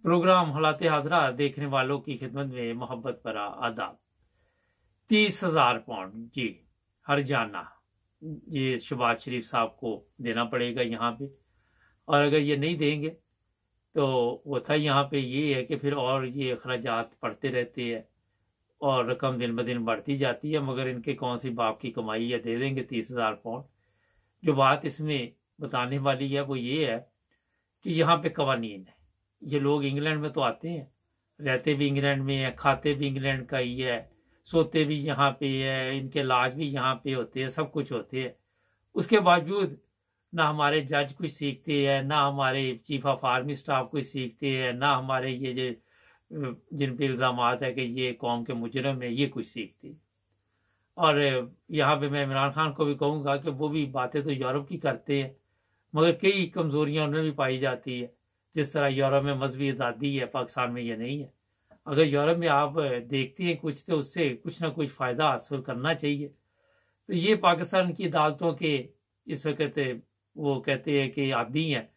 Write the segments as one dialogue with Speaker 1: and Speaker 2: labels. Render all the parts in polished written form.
Speaker 1: Programme हालात हाजरा देखने वालों की खिदमत में मोहब्बत भरा आदाब। 30,000 पाउंड जी हर जाना ये शहबाज शरीफ साहब को देना पड़ेगा यहाँ पे। और अगर ये नहीं देंगे तो होता यहाँ पे ये है कि फिर और ये अखराजात पड़ते रहते हैं और रकम दिन ब दिन बढ़ती जाती है, मगर इनके कौन सी बाप की कमाई है, दे देंगे 30,000 पाउंड। जो बात इसमें बताने वाली है वो ये है कि यहाँ पे कवानीन है। ये लोग इंग्लैंड में तो आते हैं, रहते भी इंग्लैंड में है, खाते भी इंग्लैंड का ही है, सोते भी यहाँ पे है, इनके इलाज भी यहाँ पे होते हैं, सब कुछ होते हैं। उसके बावजूद ना हमारे जज कुछ सीखते हैं, ना हमारे चीफ ऑफ आर्मी स्टाफ कुछ सीखते हैं, ना हमारे ये जो जिन पे इल्ज़ाम है कि ये कौम के मुजरम है ये कुछ सीखते हैं। और यहाँ पे मैं इमरान खान को भी कहूँगा कि वो भी बातें तो यूरोप की करते हैं, मगर कई कमजोरियां उनमें भी पाई जाती है। जिस तरह यूरोप में मजहबी आज़ादी है, पाकिस्तान में ये नहीं है। अगर यूरोप में आप देखती हैं कुछ तो उससे कुछ ना कुछ फ़ायदा हासिल करना चाहिए। तो ये पाकिस्तान की अदालतों के इस वक्त वो कहते हैं कि आदी हैं,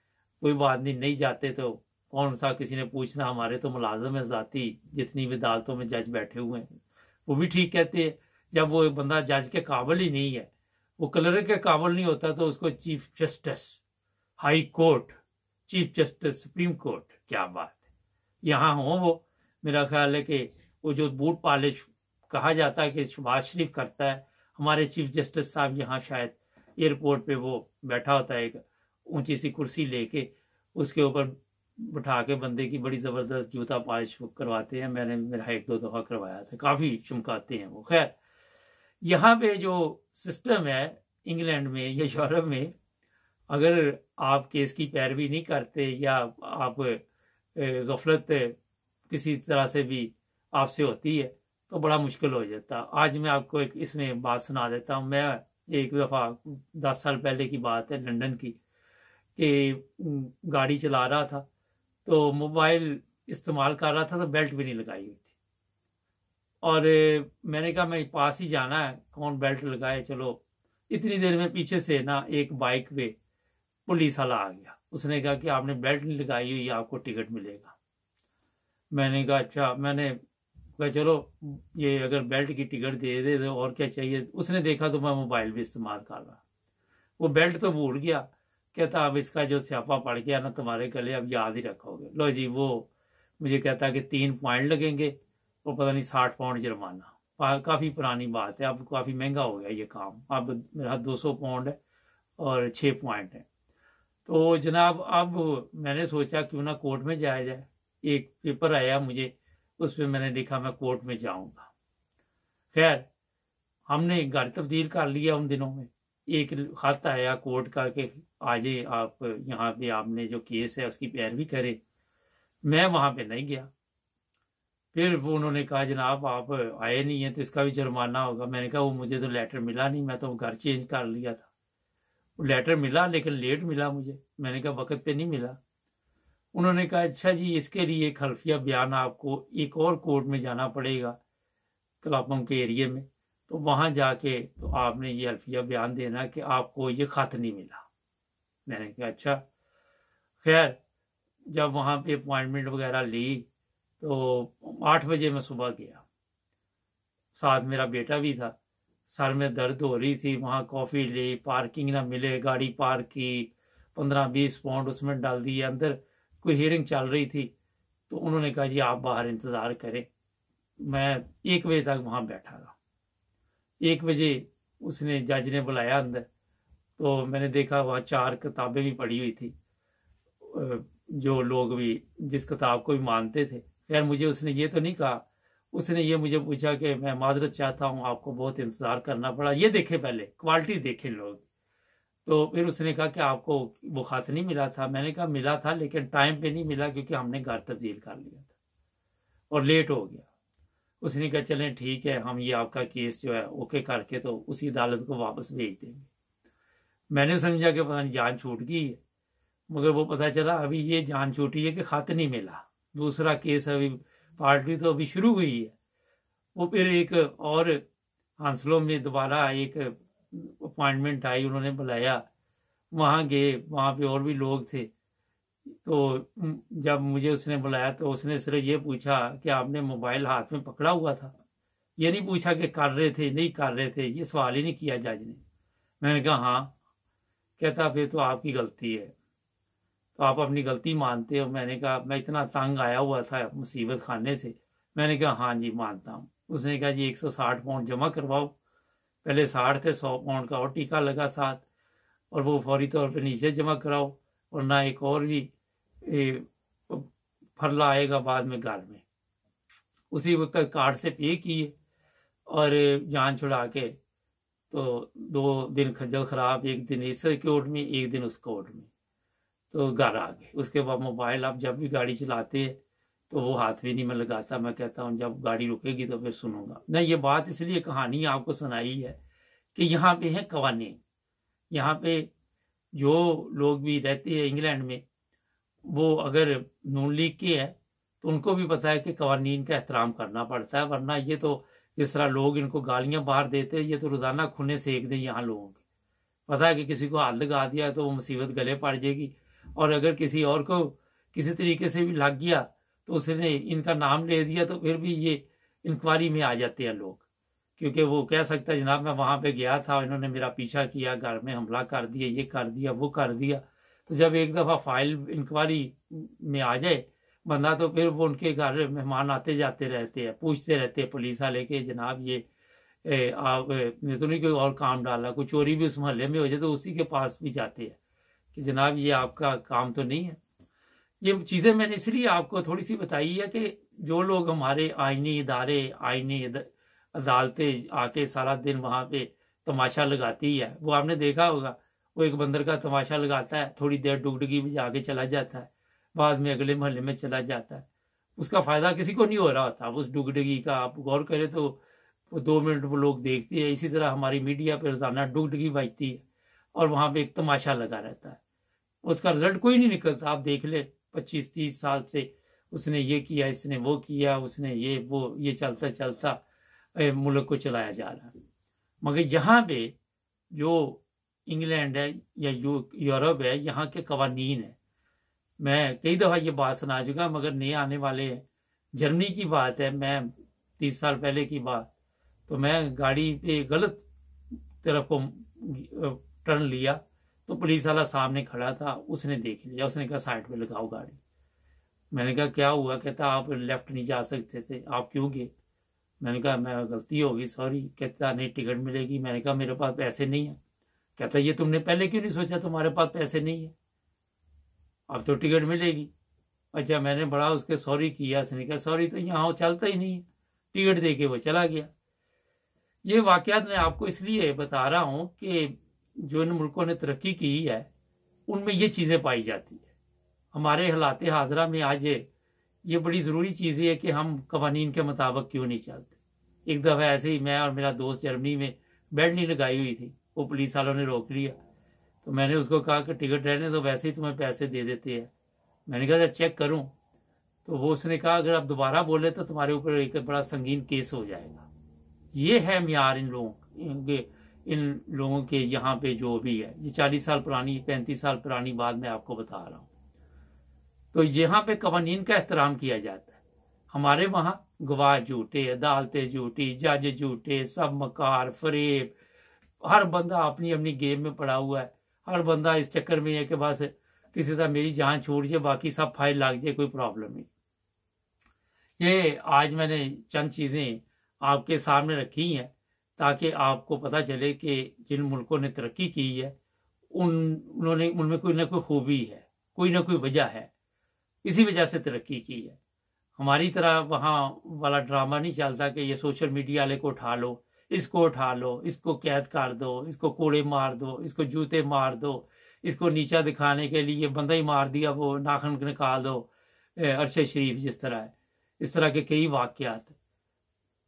Speaker 1: कोई बात नहीं जाते तो कौन सा किसी ने पूछना, हमारे तो मुलाजम है ज़ाती जितनी भी अदालतों में जज बैठे हुए हैं। वो भी ठीक कहते हैं, जब वो बंदा जज के काबिल ही नहीं है, वो क्लर्क के काबिल नहीं होता तो उसको chief justice high court, chief justice supreme court, क्या बात है। यहाँ हो वो, मेरा ख्याल है कि वो जो बूट पॉलिश कहा जाता है कि शहबाज शरीफ करता है, हमारे चीफ जस्टिस साहब यहाँ शायद एयरपोर्ट पे वो बैठा होता है एक ऊंची सी कुर्सी लेके, उसके ऊपर बिठा के बंदे की बड़ी ज़बरदस्त जूता पॉलिश करवाते हैं। मैंने मेरा 1-2 दफ़ा करवाया था, काफ़ी चमकाते हैं वो। खैर, यहाँ पे जो सिस्टम है इंग्लैंड में या यूरोप में, अगर आप केस की पैरवी नहीं करते या आप गफलत किसी तरह से भी आपसे होती है तो बड़ा मुश्किल हो जाता। आज मैं आपको एक इसमें बात सुना देता हूँ। मैं एक दफ़ा 10 साल पहले की बात है, लंदन की, कि गाड़ी चला रहा था तो मोबाइल इस्तेमाल कर रहा था तो बेल्ट भी नहीं लगाई हुई थी। और मैंने कहा मैं पास ही जाना है, कौन बेल्ट लगाए। चलो, इतनी देर में पीछे से ना एक बाइक पे पुलिस वाला आ गया। उसने कहा कि आपने बेल्ट नहीं लगाई हुई, आपको टिकट मिलेगा। मैंने कहा अच्छा। मैंने कहा चलो, ये अगर बेल्ट की टिकट दे दे तो और क्या चाहिए। उसने देखा तो मैं मोबाइल भी इस्तेमाल कर रहा, वो बेल्ट तो भूल गया। कहता अब इसका जो स्यापा पड़ गया ना तुम्हारे गले, अब याद ही रखोगे। लो जी, वो मुझे कहता कि 3 पॉइंट लगेंगे और पता नहीं 60 पाउंड जुर्माना। काफ़ी पुरानी बात है, अब काफ़ी महंगा हो गया ये काम। अब मेरा 200 पाउंड है और 6 पॉइंट है। तो जनाब, अब मैंने सोचा क्यों ना कोर्ट में जाया जाए। एक पेपर आया मुझे, उस पर मैंने लिखा मैं कोर्ट में जाऊंगा। खैर, हमने घर तब्दील कर लिया उन दिनों में। एक खत आया कोर्ट का कि आज आप यहाँ पे आपने जो केस है उसकी पैरवी करें। मैं वहाँ पे नहीं गया। फिर वो उन्होंने कहा जनाब आप आए नहीं हैं तो इसका भी जुर्माना होगा। मैंने कहा वो मुझे तो लेटर मिला नहीं, मैं तो घर चेंज कर लिया था। वो लेटर मिला लेकिन लेट मिला मुझे। मैंने कहा वक्त पे नहीं मिला। उन्होंने कहा अच्छा जी, इसके लिए एक हल्फिया बयान आपको एक और कोर्ट में जाना पड़ेगा क्लापम के एरिए में, तो वहाँ जाके तो आपने ये हल्फिया बयान देना कि आपको ये खत नहीं मिला। मैंने कहा अच्छा। खैर, जब वहाँ पे अपॉइंटमेंट वगैरह ली तो 8 बजे मैं सुबह गया, साथ मेरा बेटा भी था। सर में दर्द हो रही थी, वहाँ कॉफ़ी ली, पार्किंग ना मिले, गाड़ी पार्क की, 15-20 पाउंड उसमें डाल दिए। अंदर कोई हियरिंग चल रही थी तो उन्होंने कहा जी आप बाहर इंतज़ार करें। मैं 1 बजे तक वहाँ बैठा रहा। 1 बजे उसने जज ने बुलाया अंदर, तो मैंने देखा वहाँ 4 किताबें भी पड़ी हुई थी, जो लोग भी जिस किताब को भी मानते थे। खैर, मुझे उसने ये तो नहीं कहा, उसने ये मुझे पूछा कि मैं माजरत चाहता हूँ, आपको बहुत इंतज़ार करना पड़ा। ये देखे, पहले क्वालिटी देखे लोग। तो फिर उसने कहा कि आपको वो खत नहीं मिला था। मैंने कहा मिला था लेकिन टाइम पे नहीं मिला क्योंकि हमने घर तब्दील कर लिया था और लेट हो गया। उसने कहा चलें ठीक है, हम ये आपका केस जो है ओके करके तो उसी अदालत को वापस भेज देंगे। मैंने समझा कि पता नहीं जान छूट गई है, मगर वो पता चला अभी ये जान छूटी है कि खत नहीं मिला। दूसरा केस अभी पार्टी तो अभी शुरू हुई है। वो फिर एक और हंसलों में दोबारा एक अपॉइंटमेंट आई, उन्होंने बुलाया, वहाँ गए, वहाँ पे और भी लोग थे। तो जब मुझे उसने बुलाया तो उसने सिर्फ ये पूछा कि आपने मोबाइल हाथ में पकड़ा हुआ था। ये नहीं पूछा कि कर रहे थे नहीं कर रहे थे, ये सवाल ही नहीं किया जज ने। मैंने कहा हाँ। कहता फिर तो आपकी गलती है, तो आप अपनी गलती मानते हो? मैंने कहा मैं इतना तंग आया हुआ था मुसीबत खाने से। मैंने कहा हाँ जी मानता हूँ। उसने कहा जी 160 पाउंड जमा करवाओ। पहले 60 थे, 100 पाउंड का और टीका लगा साथ, और वो फौरी तौर पर नीचे जमा कराओ, और ना एक और भी फरला आएगा बाद में घर में। उसी वक्त कार्ड से पे किए और जान छुड़ा के तो 2 दिन खज्जल खराब, एक दिन इस कोर्ट में एक दिन उस कोर्ट में, तो घर आ गए। उसके बाद मोबाइल आप जब भी गाड़ी चलाते हैं तो वो हाथ भी नहीं मैं लगाता। मैं कहता हूँ जब गाड़ी रुकेगी तो फिर सुनूंगा। मैं ये बात इसलिए कहानी आपको सुनाई है कि यहाँ पे है कवानीन। यहाँ पे जो लोग भी रहते हैं इंग्लैंड में, वो अगर नून लीग के है तो उनको भी पता है कि कवानीन का एहतराम करना पड़ता है, वरना ये तो जिस तरह लोग इनको गालियां बाहर देते हैं, ये तो रोजाना खूने सेक दें यहाँ लोगों के। पता है कि किसी को हाथ लगा दिया तो वो मुसीबत गले पड़ जाएगी, और अगर किसी और को किसी तरीके से भी लग गया तो उसने इनका नाम ले दिया तो फिर भी ये इंक्वायरी में आ जाते हैं लोग, क्योंकि वो कह सकता है जनाब मैं वहां पे गया था, इन्होंने मेरा पीछा किया, घर में हमला कर दिया, ये कर दिया वो कर दिया। तो जब एक दफा फाइल इंक्वायरी में आ जाए बंदा, तो फिर वो उनके घर मेहमान आते जाते रहते हैं, पूछते रहते हैं पुलिस वाले के जनाब ये आपने तो नहीं कोई और काम डाला, कोई चोरी भी उस मोहल्ले में हो जाए तो उसी के पास भी जाते हैं कि जनाब ये आपका काम तो नहीं है। ये चीज़ें मैंने इसलिए आपको थोड़ी सी बताई है कि जो लोग हमारे आईनी इदारे, आईनी अदालतें आके सारा दिन वहाँ पे तमाशा लगाती है, वो आपने देखा होगा, वो एक बंदर का तमाशा लगाता है, थोड़ी देर डुगडुगी में जाके चला जाता है, बाद में अगले मोहल्ले में चला जाता है। उसका फायदा किसी को नहीं हो रहा होता उस डुगडुगी का। आप गौर करें तो 2 मिनट वो लोग देखते हैं। इसी तरह हमारी मीडिया पे रोजाना डुगडुगी बजती है और वहां पे एक तमाशा लगा रहता है, उसका रिजल्ट कोई नहीं निकलता। आप देख ले 25-30 साल से उसने ये किया, इसने वो किया, उसने ये वो, ये चलता चलता मुल्क को चलाया जा रहा है। मगर यहाँ पे जो इंग्लैंड है या यूरोप है, यहाँ के कवानीन है। मैं कई दफ़ा ये बात सुना चुका, मगर नए आने वाले हैं। जर्मनी की बात है, मैं 30 साल पहले की बात, तो मैं गाड़ी पे गलत तरफ को टर्न लिया तो पुलिस वाला सामने खड़ा था, उसने देख लिया, उसने कहा साइड पे लगाओ गाड़ी। मैंने कहा क्या हुआ? कहता आप लेफ्ट नहीं जा सकते थे, आप क्यों गए? मैंने कहा मैं गलती होगी, सॉरी। कहता नहीं टिकट मिलेगी। मैंने कहा मेरे पास पैसे नहीं है। कहता ये तुमने पहले क्यों नहीं सोचा तुम्हारे पास पैसे नहीं है, अब तो टिकट मिलेगी। अच्छा, मैंने बड़ा उसके सॉरी किया। उसने कहा सॉरी तो यहाँ चलता ही नहीं है। टिकट दे के वो चला गया। ये वाकयात मैं आपको इसलिए बता रहा हूँ कि जो इन मुल्कों ने तरक्की की है उनमें ये चीज़ें पाई जाती है। हमारे हालात हाजरा में आज ये बड़ी ज़रूरी चीज़ है कि हम कवानीन के मुताबिक क्यों नहीं चलते। एक दफ़ा ऐसे ही मैं और मेरा दोस्त जर्मनी में बेल्ट नहीं लगाई हुई थी, वो पुलिस वालों ने रोक लिया, तो मैंने उसको कहा कि टिकट रहने तो वैसे ही तुम्हें पैसे दे देते हैं। मैंने कहा चेक करूं, तो वो उसने कहा अगर आप दोबारा बोले तो तुम्हारे ऊपर एक बड़ा संगीन केस हो जाएगा। ये है म्यार इन लोगों के यहाँ पे जो भी है। ये 40 साल पुरानी 35 साल पुरानी बात मैं आपको बता रहा हूँ। तो यहाँ पे कवानीन का एहतराम किया जाता है। हमारे वहाँ गवाह झूठे, अदालतें झूठी, जज झूठे, सब मकार फरेब, हर बंदा अपनी अपनी गेम में पड़ा हुआ है। हर बंदा इस चक्कर में है कि बस किसी तरह मेरी जान छूट जाए, बाकी सब फाइल लग जाए, कोई प्रॉब्लम नहीं। ये आज मैंने चंद चीज़ें आपके सामने रखी हैं ताकि आपको पता चले कि जिन मुल्कों ने तरक्की की है उन्होंने उनमें कोई ना कोई खूबी है, कोई ना कोई वजह है, इसी वजह से तरक्की की है। हमारी तरह वहाँ वाला ड्रामा नहीं चलता कि ये सोशल मीडिया वाले को उठा लो, इसको उठा लो, इसको कैद कर दो, इसको कोड़े मार दो, इसको जूते मार दो, इसको नीचा दिखाने के लिए बंदा ही मार दिया, वो नाखून निकाल दो, अरशद शरीफ जिस तरह है। इस तरह के कई वाकयात,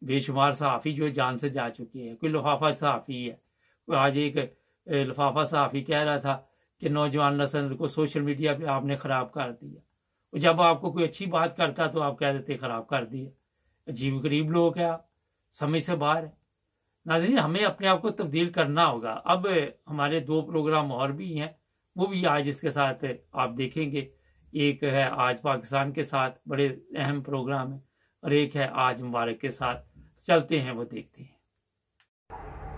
Speaker 1: बेशुमार सहाफ़ी जो जान से जा चुके हैं। कोई लिफाफा सहाफ़ी है, आज एक लिफाफा सहाफ़ी कह रहा था कि नौजवान नस्ल को सोशल मीडिया पे आपने ख़राब कर दिया। जब आपको कोई अच्छी बात करता तो आप कह देते ख़राब कर दिया। अजीब गरीब लोग हैं आप, समझ से बाहर है। नाज़रीन, हमें अपने आप को तब्दील करना होगा। अब हमारे 2 प्रोग्राम और भी हैं, वो भी आज इसके साथ आप देखेंगे। एक है आज पाकिस्तान के साथ, बड़े अहम प्रोग्राम है, और एक है आज मुबारक के साथ। चलते हैं वो देखते हैं।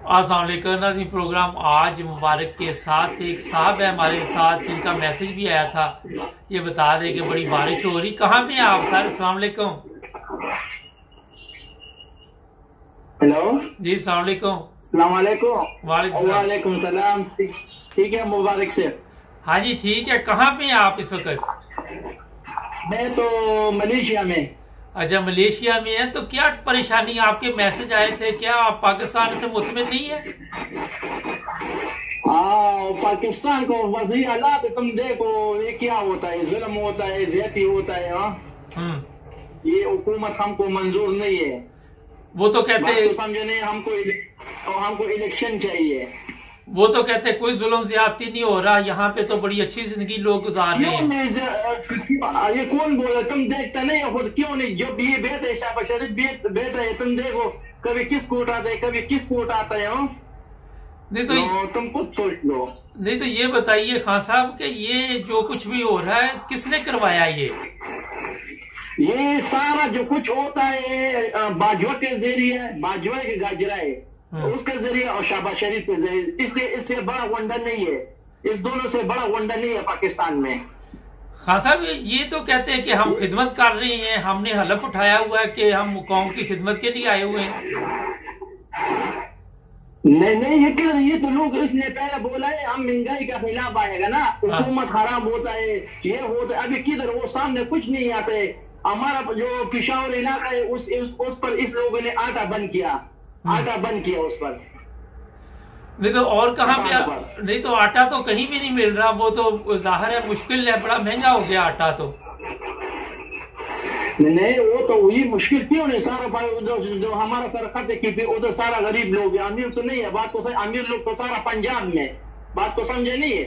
Speaker 1: अस्सलाम वालेकुम नाज़रीन, प्रोग्राम आज मुबारक के साथ एक साहब है हमारे साथ, जिनका मैसेज भी आया था, ये बता रहे कि बड़ी बारिश हो रही। कहाँ पे हैं आप सर? अस्सलाम वालेकुम।
Speaker 2: हेलो
Speaker 1: जी अस्सलाम वालेकुम।
Speaker 2: अस्सलाम वालेकुम।
Speaker 1: वालेकुम
Speaker 2: सलाम। ठीक है, मुबारक से।
Speaker 1: हाँ जी ठीक है। कहाँ पे हैं आप इस वक्त?
Speaker 2: मैं तो मलेशिया में।
Speaker 1: अच्छा मलेशिया में है, तो क्या परेशानी? आपके मैसेज आए थे, क्या आप पाकिस्तान से मुतमिन नहीं है?
Speaker 2: पाकिस्तान को वज़ीर आला तो तुम देखो ये क्या होता है, जुल्म होता है, ज्यादती होता है। ये हुकूमत हमको मंजूर नहीं है।
Speaker 1: वो तो कहते हैं,
Speaker 2: समझे नहीं, हमको इलेक्शन चाहिए।
Speaker 1: वो तो कहते हैं कोई जुल्म ज्यादती नहीं हो रहा, यहाँ पे तो बड़ी अच्छी जिंदगी लोग गुजार रहे हैं।
Speaker 2: ये कौन बोले? तुम देखते नहीं हो खुद? क्यों नहीं? जब ये बैठे शहबाज शरीफ बैठ रहे, तुम देखो कभी किसको उठाते है, कभी किसको उठाते है।
Speaker 1: नहीं तो
Speaker 2: तुम खुद सोच लो।
Speaker 1: नहीं तो ये बताइए खान साहब कि ये जो कुछ भी हो रहा है किसने करवाया?
Speaker 2: ये सारा जो कुछ होता है बाजवा के जरिए, बाजवा के गाजरा है उसके जरिए और शहबाज शरीफ के जरिए। इससे बड़ा वंडर नहीं है, इस दोनों से बड़ा वंडर नहीं है पाकिस्तान में।
Speaker 1: खान साहब ये तो कहते हैं कि हम खिदमत कर रहे हैं, हमने हलफ उठाया हुआ है कि हम कौम की खिदमत के लिए आए हुए हैं।
Speaker 2: नहीं ये तो लोग, इसने पहले बोला है हम महंगाई का खिलाफ आएगा ना, हुकूमत खराब होता है, ये होता है। अभी किधर वो सामने कुछ नहीं आता है। हमारा जो पिशावर इलाका है उस पर इस लोगों ने आटा बंद किया उस पर।
Speaker 1: नहीं तो और कहाँ पे? नहीं तो आटा तो कहीं भी नहीं मिल रहा, वो तो जाहिर है मुश्किल है, बड़ा महंगा हो गया आटा तो।
Speaker 2: नहीं वो तो वही मुश्किल क्यों नहीं? सारा जो हमारा सरखत है वो तो सारा गरीब लोग है, अमीर तो नहीं है। बात तो अमीर लोग तो सारा पंजाब में, बात को समझे नहीं है?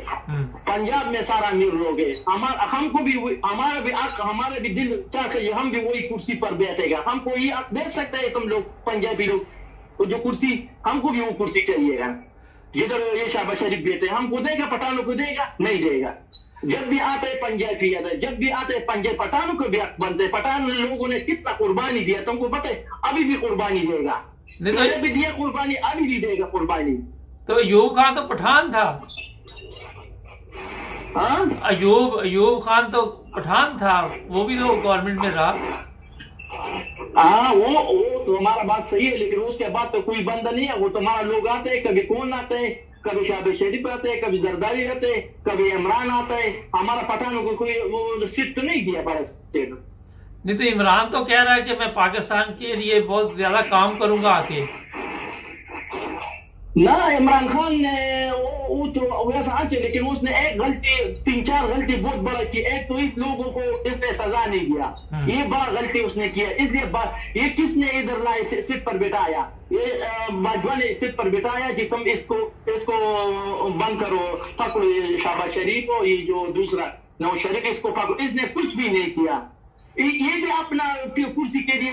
Speaker 2: पंजाब में सारा अमीर लोग है। हमको भी हमारा भी दिल चाहते, हम भी वही कुर्सी पर बैठेगा। हमको ये आप देख सकते हैं तुम लोग पंजाबी लोग, तो जो कुर्सी, हमको भी वो कुर्सी चाहिएगा जिधर ये शहबाज शरीफ बैठे। हमको देगा, पठानों को देगा? नहीं देगा। जब भी आते हैं पंजाबी, जब भी आते हैं पंजाब, पठानों को भी हक बनते। पठान लोगों ने कितना कुर्बानी दिया तुमको पता है? अभी भी कुर्बानी देगा, पहले भी दिया कुर्बानी, अभी भी देगा कुर्बानी।
Speaker 1: तो अयूब खान तो पठान था। अयूब खान तो पठान था, वो भी तो गवर्नमेंट में रहा।
Speaker 2: वो तो हमारा बात सही है, लेकिन उसके बाद तो कोई बंदा नहीं है। वो तुम्हारा लोग आते हैं, कभी कौन आते हैं, कभी शहबाज शरीफ आते हैं, कभी जरदारी आते हैं, कभी इमरान आता है। हमारा पठानों को कोई वो सीट तो नहीं दिया पर।
Speaker 1: नहीं तो इमरान तो कह रहा है कि मैं पाकिस्तान के लिए बहुत ज्यादा काम करूंगा आके।
Speaker 2: ना इमरान खान ने वो तो वैसा अच्छे, लेकिन उसने एक गलती, 3-4 गलती बहुत बड़ा की। एक तो इस लोगों को इसने सजा नहीं दिया, ये बड़ा गलती उसने किया। इसलिए ये किसने इधर लाए सीट पर बिठाया? ये बाजवा ने सीट पर बिठाया कि तुम इसको बंद करो, पकड़ो शहबाज शरीफ को, ये जो दूसरा नवाज शरीफ, इसको पकड़ो। इसने कुछ भी नहीं किया। ये भी अपना कुर्सी के लिए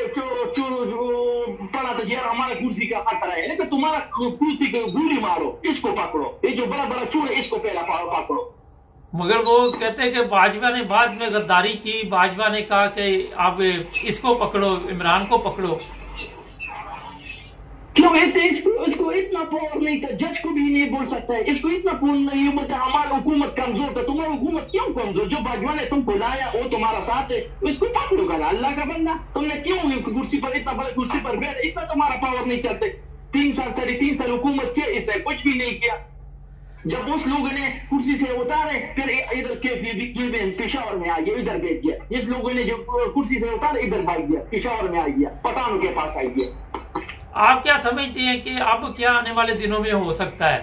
Speaker 2: पड़ा तो यार हमारा कुर्सी का खतरा है, लेकिन तुम्हारा कुर्सी को गोली मारो, इसको पकड़ो, ये जो बड़ा बड़ा चोर है इसको पहला पकड़ो।
Speaker 1: मगर वो कहते हैं कि बाजवा ने बाद में गद्दारी की। बाजवा ने कहा कि आप इसको पकड़ो, इमरान को पकड़ो।
Speaker 2: क्यों इसको इतना पावर नहीं था? जज को भी नहीं बोल सकता है, इसको इतना पावर नहीं बोलता। हमारा हुकूमत कमजोर था। तुम्हारी हुकूमत क्यों कमजोर? जो बाजवा ने तुमको लाया वो तुम्हारा साथ है, इसको पकड़ो। गला अल्लाह का बंदा, तुमने क्यों कुर्सी पर, इतना बड़े कुर्सी पर बैठ, इतना तुम्हारा पावर नहीं चलते। 3 साल 3.5 साल हुकूमत किया, इसने कुछ भी नहीं किया। जब उस लोगों ने कुर्सी से उतारे, फिर इधर के पेशावर में आ गया, इधर बैठ गया। इस लोगों ने जो कुर्सी से उतारे, इधर भाग गया, पेशावर में आ गया, पठानों के पास आ गया।
Speaker 1: आप क्या समझते हैं कि अब क्या आने वाले दिनों में हो सकता है?